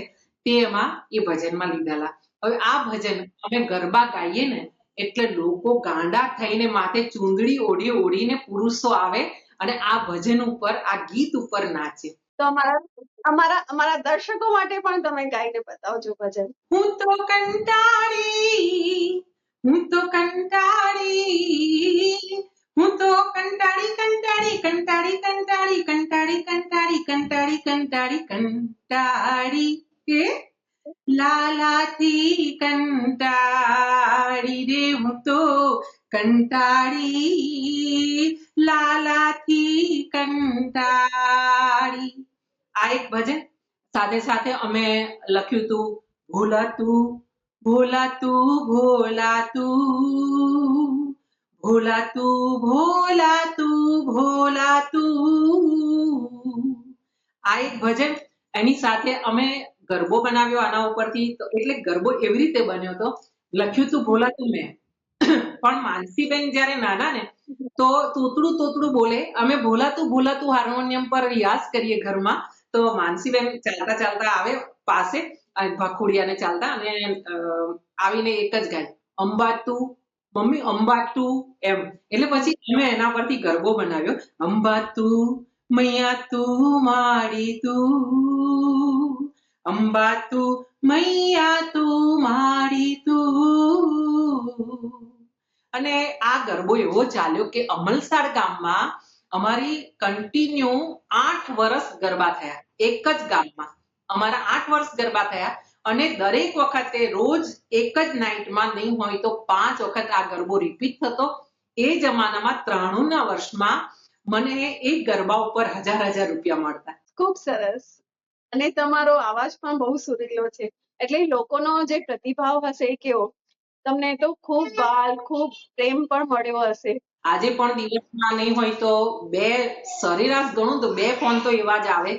તે એમાં એ ભજનમાં લીધેલા. હવે આ ભજન અમે ગરબા ગાઈએ ને એટલે લોકો ગાંડા થઈને માથે ચૂંદડી ઓઢીને પુરુષો આવે અને આ ભજન ઉપર, આ ગીત ઉપર નાચે. તો અમારા દર્શકો માટે પણ તમે ગાઈને બતાવજો ભજન. હું તો કંટાળી, હું તો કંટાળી, હું તો કંટાળી, કંટાળી, કંટાળી, કંટાળી, કંટાળી, કંટાળી, કંટાળી, કંટાળી, કંટાળી કે લાલાથી કંટાળી રે હું તો કંટાળી લાલાથી કંટાળી. આ એક ભજન સાથે સાથે અમે લખ્યું હતું ભોલાતું ભોલાતું ભોલાતું ભોલાતું ભોલાતું ભોલાતું. આ એક ભજન એની સાથે અમે ગરબો બનાવ્યો આના ઉપરથી. તો એટલે ગરબો એવી રીતે બન્યો હતો, લખ્યું હતું ભોલાતું મેં, પણ માનસીબેન જ્યારે નાના ને તો તોતડું તોતડું બોલે. અમે ભોલાતું ભોલાતું હાર્મોનિયમ પર રિયાઝ કરીએ ઘરમાં. તો માનસીબેન ચાલતા ચાલતા આવે પાસે ભખોડિયાને ચાલતા અને આવીને એક જ ગાય અંબાતું મમ્મી અંબાતું એમ. એટલે પછી અમે એના પરથી ગરબો બનાવ્યો અંબાતું મૈયા તું માડી તું અંબાતું મૈયા તું માડી તું. અને આ ગરબો એવો ચાલ્યો કે અમલસાડ ગામમાં અમારી કન્ટિન્યુ 8 વર્ષ ગરબા થયા. એક જ ગામમાં અમારા 8 વર્ષ ગરબા થયા અને દરેક વખતે રોજ એક જ નાઇટમાં નહીં હોય તો 5 વખત આ ગરબો રિપીટ થતો. એ જમાનામાં 93ના વર્ષમાં મને એ ગરબા ઉપર હજાર રૂપિયા મળતા. ખૂબ સરસ. અને તમારો અવાજ પણ બહુ સુરીલો છે, એટલે લોકોનો જે પ્રતિભાવ હશે એ કેવો, તમને તો ખૂબ બાલ ખૂબ પ્રેમ પણ મળ્યો હશે. આજે પણ દિવસમાં નહીં હોય તો 2 સરેરાશ ગણું તો 2 ફોન તો એવા જ આવે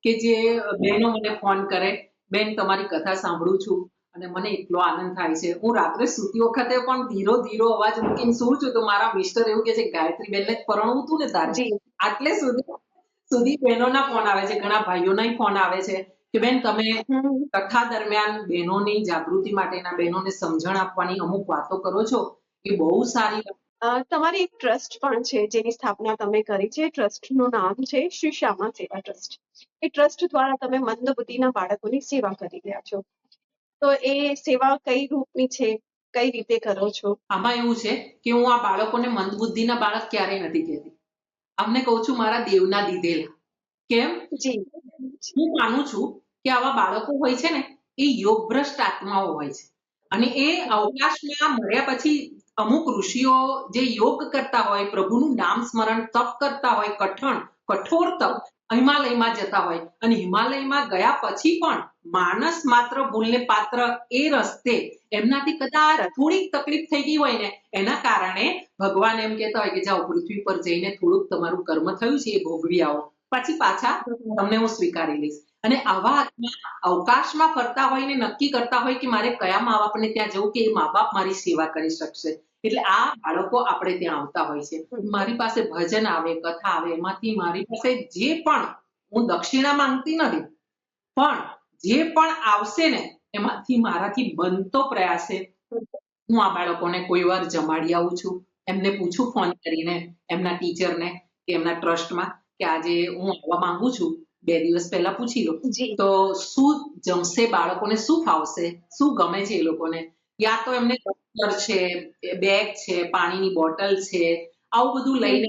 કે જે બહેનો મને ફોન કરે, બેન તમારી કથા સાંભળું છું અને મને એટલો આનંદ થાય છે. હું રાત્રે સૂતી વખતે પણ ધીરો ધીરો અવાજ મૂકીને સૂવું છું તો મારા મિસ્ટર એવું કે છે ગાયત્રી બેનને જ પરણવું હતું ને તારે. આટલે સુધી બહેનોના ફોન આવે છે, ઘણા ભાઈઓના ફોન આવે છે કે બેન તમે કથા દરમિયાન બહેનોની જાગૃતિ માટેના, બહેનોને સમજણ આપવાની અમુક વાતો કરો છો એ બહુ સારી. તમારી એક ટ્રસ્ટ પણ છે જેની સ્થાપના તમે કરી છે. ટ્રસ્ટનું નામ છે શ્રી શ્યામા સેવા ટ્રસ્ટ. એ ટ્રસ્ટ દ્વારા તમે મંદબુદ્ધિના બાળકોની સેવા કરી રહ્યા છો. તો એ સેવા કઈ રૂપની છે, કઈ રીતે કરો છો? આમાં એવું છે કે હું આ બાળકોને મંદબુદ્ધિના બાળક ક્યારેય નથી કહેતી. અમને કહું છું મારા દેવના દીધેલા. કેમ? હું માનું છું કે આવા બાળકો હોય છે ને એ યોગભ્રષ્ટ આત્માઓ હોય છે અને એ અવકાશમાં મળ્યા પછી અમુક ઋષિઓ જે યોગ કરતા હોય, પ્રભુનું નામ સ્મરણ, તપ કરતા હોય, કઠોર તપ, હિમાલયમાં જતા હોય અને હિમાલયમાં ગયા પછી પણ માણસ માત્ર ભૂલને પાત્ર એ રસ્તે એમનાથી કદાચ થોડીક તકલીફ થઈ ગઈ હોય ને એના કારણે ભગવાન એમ કહેતા હોય કે જાઓ પૃથ્વી પર જઈને થોડુંક તમારું કર્મ થયું છે એ ભોગવી આવો, પછી પાછા તમને હું સ્વીકારી લઈશ. અને આવા આત્મા અવકાશમાં ફરતા હોય ને નક્કી કરતા હોય કે મારે કયા મા બાપને ત્યાં જવું કે એ મા બાપ મારી સેવા કરી શકશે. એટલે આ બાળકો આપણે ત્યાં આવતા હોય છે. મારી પાસે ભજન આવે, કથા આવે, એમાંથી મારી પાસે જે પણ, હું દક્ષિણા માંગતી નથી, પણ જે પણ આવશે ને એમાંથી મારાથી બનતો પ્રયાસ છે હું આ બાળકોને કોઈ વાર જમાડી આવું છું. એમને પૂછું ફોન કરીને એમના ટીચરને કે એમના ટ્રસ્ટમાં કે આજે હું આવવા માંગુ છું, 2 દિવસ પહેલા પૂછી લો તો શું જમશે, બાળકોને શું ફાવશે, શું ગમે છે એ લોકોને. યા તો એમને દફતર છે, બેગ છે, પાણીની બોટલ છે, આવું બધું લઈને.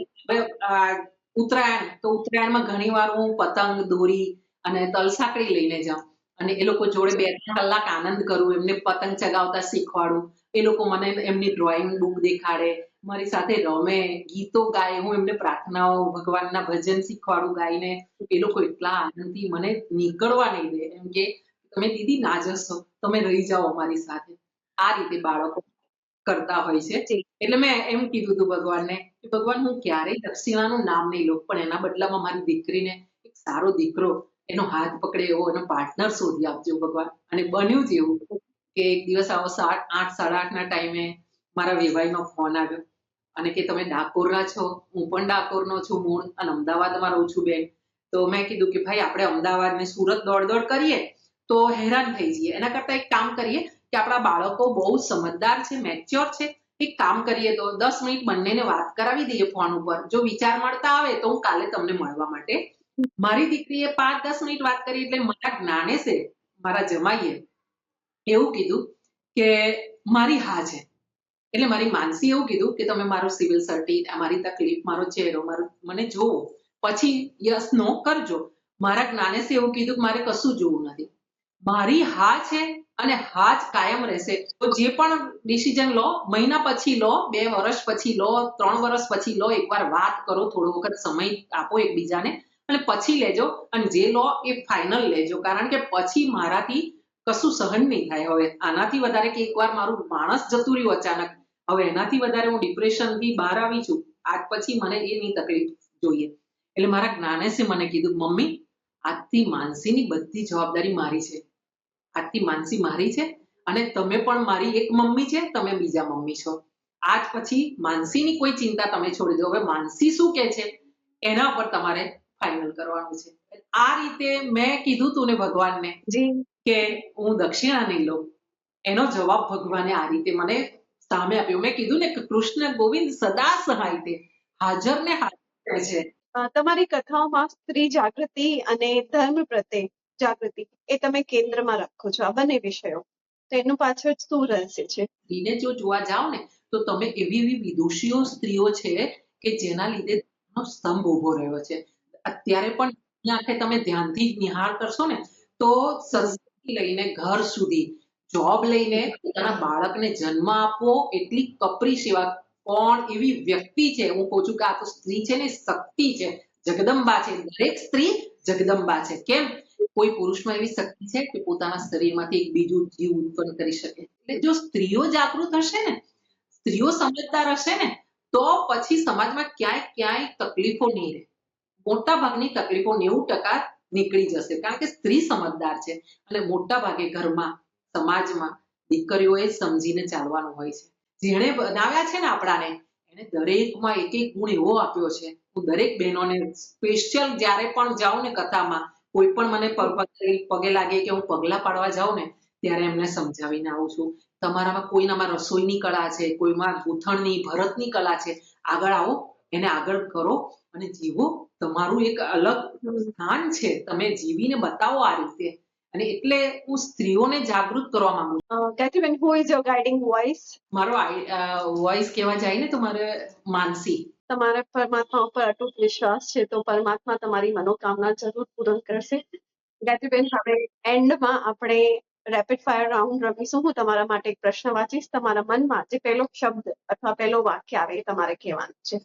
ઉત્તરાયણ તો ઉત્તરાયણમાં ઘણી વાર હું પતંગ, દોરી અને તલસાકડી લઈને જાઉં અને એ લોકો જોડે 2-3 કલાક આનંદ કરું, એમને પતંગ ચગાવતા શીખવાડું. એ લોકો મને એમની ડ્રોઈંગ બુક દેખાડે, મારી સાથે રમે, ગીતો ગાય, હું એમને પ્રાર્થનાઓ, ભગવાનના ભજન શીખવાડું ગાઈને. એ લોકો એટલા આનંદથી મને નીકળવા નહીં દે, એમ કે તમે દીદી ના જશો, તમે રહી જાઓ અમારી સાથે. આ રીતે બાળકો કરતા હોય છે. એટલે મેં એમ કીધું હતું ભગવાનને કે ભગવાન હું ક્યારેય દક્ષિણાનું નામ નહીં લઉં, પણ એના બદલામાં મારી દીકરીને એક સારો દીકરો, એનો હાથ પકડે એવો એનો પાર્ટનર શોધી આપજો ભગવાન. અને બન્યું જ એવું કે એક દિવસ આવો 8:30ના ટાઈમે મારા વેવાઈનો ફોન આવ્યો અને કે તમે ડાકોરના છો? હું પણ ડાકોરનો છું મૂળ અને અમદાવાદમાં રહું છું બેન. તો મેં કીધું કે ભાઈ આપણે અમદાવાદ ને સુરત દોડ કરીએ તો હેરાન થઈ જઈએ, એના કરતા એક કામ કરીએ કે આપણા બાળકો બહુ સમજદાર છે, મેચ્યોર છે, એક કામ કરીએ તો 10 મિનિટ બંનેને વાત કરાવી દઈએ ફોન ઉપર. જો વિચાર મળતા આવે તો હું કાલે તમને મળવા માટે. મારી દીકરીએ 5-10 મિનિટ વાત કરી એટલે મારા જ્ઞાનેશે, મારા જમાઈએ એવું કીધું કે મારી હા છે. એટલે મારી માનસી એવું કીધું કે તમે મારું સિવિલ સર્ટી, મારી તકલીફ, મારો ચહેરો, મને જોવો, પછી યસ નો કરજો. મારા જ્ઞાનેશે એવું કીધું કે મારે કશું જોવું નથી, મારી હા છે અને હા જ કાયમ રહેશે. તો જે પણ ડિસિઝન લો, મહિના પછી લો, 2 વર્ષ પછી લો, 3 વર્ષ પછી લો, એકવાર વાત કરો, થોડો વખત સમય આપો એકબીજાને અને પછી લેજો. અને જે લો એ ફાઇનલ લેજો, કારણ કે પછી મારાથી કશું સહન નહીં થાય. હવે આનાથી વધારે કે એકવાર મારું માણસ જતું રહ્યું અચાનક, હવે એનાથી વધારે હું ડિપ્રેશનથી બહાર આવી છું. આજ પછી મને એની તકલીફ જોઈએ. એટલે મારા જ્ઞાનેશે મને કીધું, મમ્મી આજથી માનસીની બધી જવાબદારી મારી છે, આજથી માનસી મારી છે અને તમે પણ મારી એક મમ્મી છે, તમે બીજા મમ્મી છો. આજ પછી માનસીની કોઈ ચિંતા તમે છોડી દો. હવે માનસી શું કહે છે એના પર તમારે ફાઇનલ કરવાનું છે. આ રીતે મેં કીધું તું ને ભગવાનને જી કે હું દક્ષિણા નહીં લઉં. એનો જવાબ ભગવાને આ રીતે મને સામે આપ્યો. મેં કીધું ને કે કૃષ્ણ ગોવિંદ સદા સહાય તે, હાજર ને હાજર રહે છે. તમારી કથાઓમાં સ્ત્રી જાગૃતિ અને ધર્મ પ્રત્યે જાગૃતિ એ તમે કેન્દ્રમાં રાખો છો, આ બંને વિષયો. તો એનું પાછળ શું રહસ્ય છે? સ્ત્રીને જો જોવા જાઓ ને તો તમે એવી એવી વિદુષીઓ સ્ત્રીઓ છે કે જેના લીધે ધર્મનો સ્તંભ ઉભો રહ્યો છે. અત્યારે પણ એની આંખે તમે ધ્યાનથી નિહાળ કરશો ને તો સંસ્કૃતિ લઈને ઘર સુધી, જોબ લઈને પોતાના બાળકને જન્મ આપવો, એટલી કપરી સેવા. કોણ એવી વ્યક્તિ છે, હું કહું છું કે આ તો સ્ત્રી છે ને શક્તિ છે, જગદંબા છે. દરેક સ્ત્રી જગદંબા છે. કેમ? કોઈ પુરુષમાં એવી શક્તિ છે કે પોતાના શરીરમાંથી એક બીજું જીવ ઉત્પન્ન કરી શકે. એટલે જો સ્ત્રીઓ જાગૃત હશે ને, સ્ત્રીઓ સમજદાર હશે ને, તો પછી સમાજમાં ક્યાંય તકલીફો નહીં રહે. મોટા ભાગની તકલીફો 90% નીકળી જશે, કારણ કે સ્ત્રી સમજદાર છે. અને મોટા ભાગે ઘરમાં, સમાજમાં દીકરીઓએ સમજીને ચાલવાનું હોય છે. જેણે બનાવ્યા છે ને આપણાને, એને દરેકમાં એક એક ગુણ એવો આપ્યો છે. હું દરેક બહેનોને સ્પેશિયલ જ્યારે પણ જાઉં ને કથામાં, કોઈ પણ મને પગે લાગે કે હું પગલા પાડવા જાઉં ને ત્યારે એમને સમજાવીને આવું છું. તમારામાં કોઈનામાં રસોઈની કળા છે, કોઈમાં ગૂંથણની, ભરતની કલા છે, આગળ આવો, એને આગળ કરો અને જીવો. તમારું એક અલગ સ્થાન છે, તમે જીવીને બતાવો આ રીતે. અને એટલે હું સ્ત્રીઓને જાગૃત કરવા માંગુ છું. Gayatriben, who is your guiding voice? મારો વોઇસ કહેવા જાય ને તો મારે માનસી. તમારા પરમાત્મા ઉપર અટૂટ વિશ્વાસ છે, તો પરમાત્મા તમારી મનોકામના જરૂર પૂર્ણ કરશે. ગાયત્રીબેન, હવે એન્ડમાં આપણે રેપિડ ફાયર રાઉન્ડ રમીશું. હું તમારા માટે એક પ્રશ્ન વાંચીશ, તમારા મનમાં જે પહેલો શબ્દ અથવા પહેલો વાક્ય આવે એ તમારે કહેવાનું છે.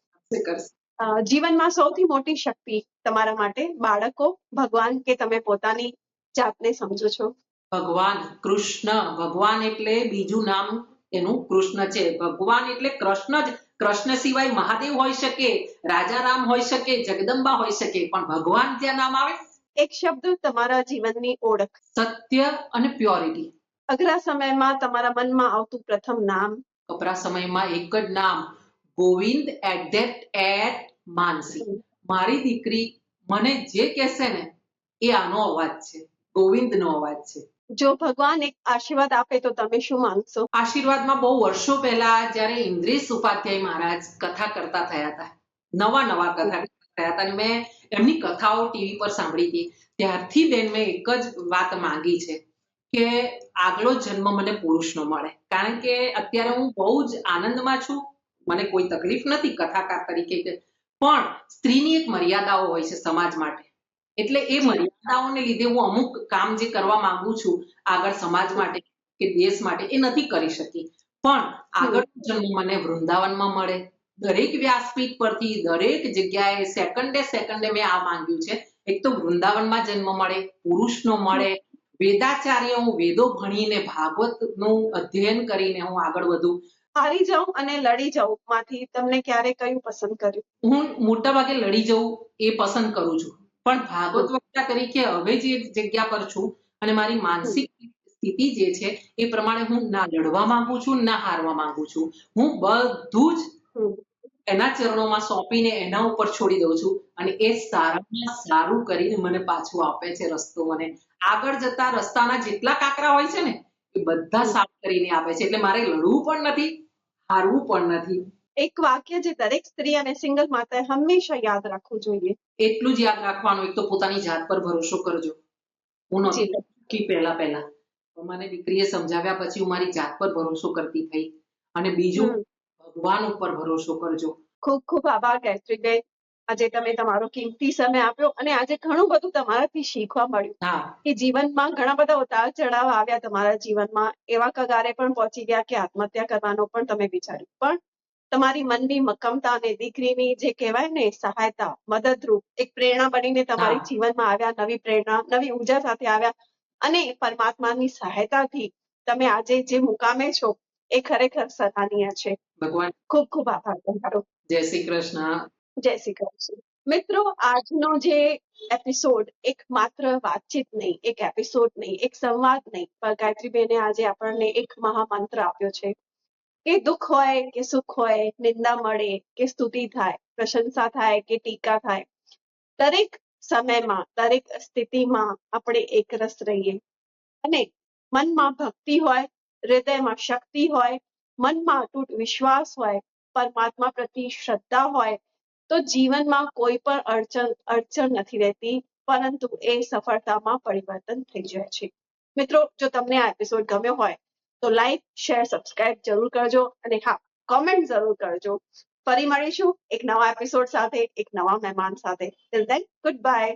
જીવનમાં સૌથી મોટી શક્તિ તમારા માટે બાળકો, ભગવાન કે તમે પોતાની જાતને સમજો છો? ભગવાન, કૃષ્ણ. ભગવાન એટલે બીજું નામ એનું કૃષ્ણ છે. ભગવાન એટલે કૃષ્ણ જ. કૃષ્ણ સિવાય મહાદેવ હોઈ શકે, રાજા રામ હોઈ શકે, જગદંબા હોઈ શકે, પણ ભગવાન જ્યાં નામ આવે. એક શબ્દ તમારા જીવનની ઓળખ. સત્ય અને પ્યોરિટી. અઘરા સમયમાં તમારા મનમાં આવતું પ્રથમ નામ. કપરા સમયમાં એક જ નામ, ગોવિંદ એટ માનસી. મારી દીકરી મને જે કહેશે ને એ આનો અવાજ છે, ગોવિંદનો અવાજ છે. જો ભગવાન એક આશીર્વાદ આપે તો તમે શું માંગશો? આશીર્વાદમાં બહુ વર્ષો પહેલા જ્યારે ઇન્દ્રેશ ઉપાધ્યાય મહારાજ કથા કરતા થયા હતા, નવા કથા કરતા થયા હતા, અને મેં એમની કથાઓ ટીવી પર સાંભળી હતી, ત્યારથી બેન મેં એક જ વાત માંગી છે કે આગલો જન્મ મને પુરુષનો મળે. કારણ કે અત્યારે હું બહુ જ આનંદમાં છું, મને કોઈ તકલીફ નથી કથાકાર તરીકે, પણ સ્ત્રીની એક મર્યાદાઓ હોય છે સમાજ માટે. એટલે એ મર્યાદાઓને લીધે હું અમુક કામ જે કરવા માંગુ છું આગળ સમાજ માટે કે દેશ માટે, એ નથી કરી શકી. પણ આગળ જન્મ મને વૃંદાવનમાં મળે. દરેક વ્યાસપીઠ પરથી, દરેક જગ્યાએ સેકન્ડે મેં આ માંગ્યું છે. એક તો વૃંદાવનમાં જન્મ મળે, પુરુષનો મળે, વેદાચાર્ય, હું વેદો ભણીને ભાગવતનું અધ્યયન કરીને હું આગળ વધું. હારી જાઉં અને લડી જાઉં માંથી તમને ક્યારે કયું પસંદ કર્યું? હું મોટા ભાગે લડી જવું એ પસંદ કરું છું, પણ ભાગવત વક્તા તરીકે હવે જે જગ્યા પર છું અને મારી માનસિક સ્થિતિ જે છે એ પ્રમાણે હું ના લડવા માંગુ છું, ના હારવા માંગુ છું. હું બધું જ એના ચરણોમાં સોંપીને એના ઉપર છોડી દઉં છું, અને એ સારામાં સારું કરીને મને પાછું આપે છે રસ્તો. મને આગળ જતા રસ્તાના જેટલા કાંકરા હોય છે ને એ બધા સાફ કરીને આપે છે. એટલે મારે લડવું પણ નથી, હારવું પણ નથી. એક વાક્ય જે દરેક સ્ત્રી અને સિંગલ માતાએ હંમેશા યાદ રાખવું જોઈએ. એટલું જ યાદ રાખવાનું, એક તો પોતાની જાત પર ભરોસો કરજો. હું નહોતી પહેલા મને દીકરીએ સમજાવ્યા પછી હું મારી જાત પર ભરોસો કરતી થઈ. અને બીજું, ભગવાન ઉપર ભરોસો કરજો. ખૂબ ખૂબ આભાર ગાયત્રીબેન. આજે તમે તમારો કિંમતી સમય આપ્યો અને આજે ઘણું બધું તમારાથી શીખવા મળ્યું હા કે જીવનમાં ઘણા બધા ઉતાર ચઢાવ આવ્યા તમારા જીવનમાં, એવા કગારે પણ પહોંચી ગયા કે આત્મહત્યા કરવાનો પણ તમે વિચાર્યું, પણ તમારી મનની મક્કમતા અને દીકરીની જે કહેવાય ને સહાયતા, મદદરૂપ એક પ્રેરણા બનીને તમારી હા. જીવનમાં આવ્યા, નવી પ્રેરણા નવી ઉર્જા સાથે આવ્યા અને પરમાત્માની સહાયતાથી તમે આજે જે મુકામે છો એ ખરેખર સરાહનીય છે. ભગવાન ખૂબ ખૂબ આભાર તમારો. જય શ્રી કૃષ્ણ. જય શ્રી કૃષ્ણ. મિત્રો, આજનો જે એપિસોડ એક માત્ર વાતચીત નહીં, એક એપિસોડ નહીં, એક સંવાદ નહીં, પણ ગાયત્રીબેને આજે આપણને એક મહામંત્ર આપ્યો છે કે દુઃખ હોય કે સુખ હોય, નિંદા મળે કે સ્તુતિ થાય, પ્રશંસા થાય કે ટીકા થાય, દરેક સમયમાં દરેક સ્થિતિમાં આપણે એકરસ રહીએ અને મનમાં ભક્તિ હોય, હૃદયમાં શક્તિ હોય, મનમાં અતૂટ વિશ્વાસ હોય, પરમાત્મા પ્રત્યે શ્રદ્ધા હોય તો જીવનમાં કોઈ પણ અડચણ નથી રહેતી, પરંતુ એ સફળતામાં પરિવર્તન થઈ જાય છે. મિત્રો, જો તમને આ એપિસોડ ગમ્યો હોય તો લાઈક, શેર, સબસ્ક્રાઇબ જરૂર કરજો અને હા, કોમેન્ટ જરૂર કરજો. ફરી મળીશું એક નવા એપિસોડ સાથે, એક નવા મહેમાન સાથે. Till then, good bye.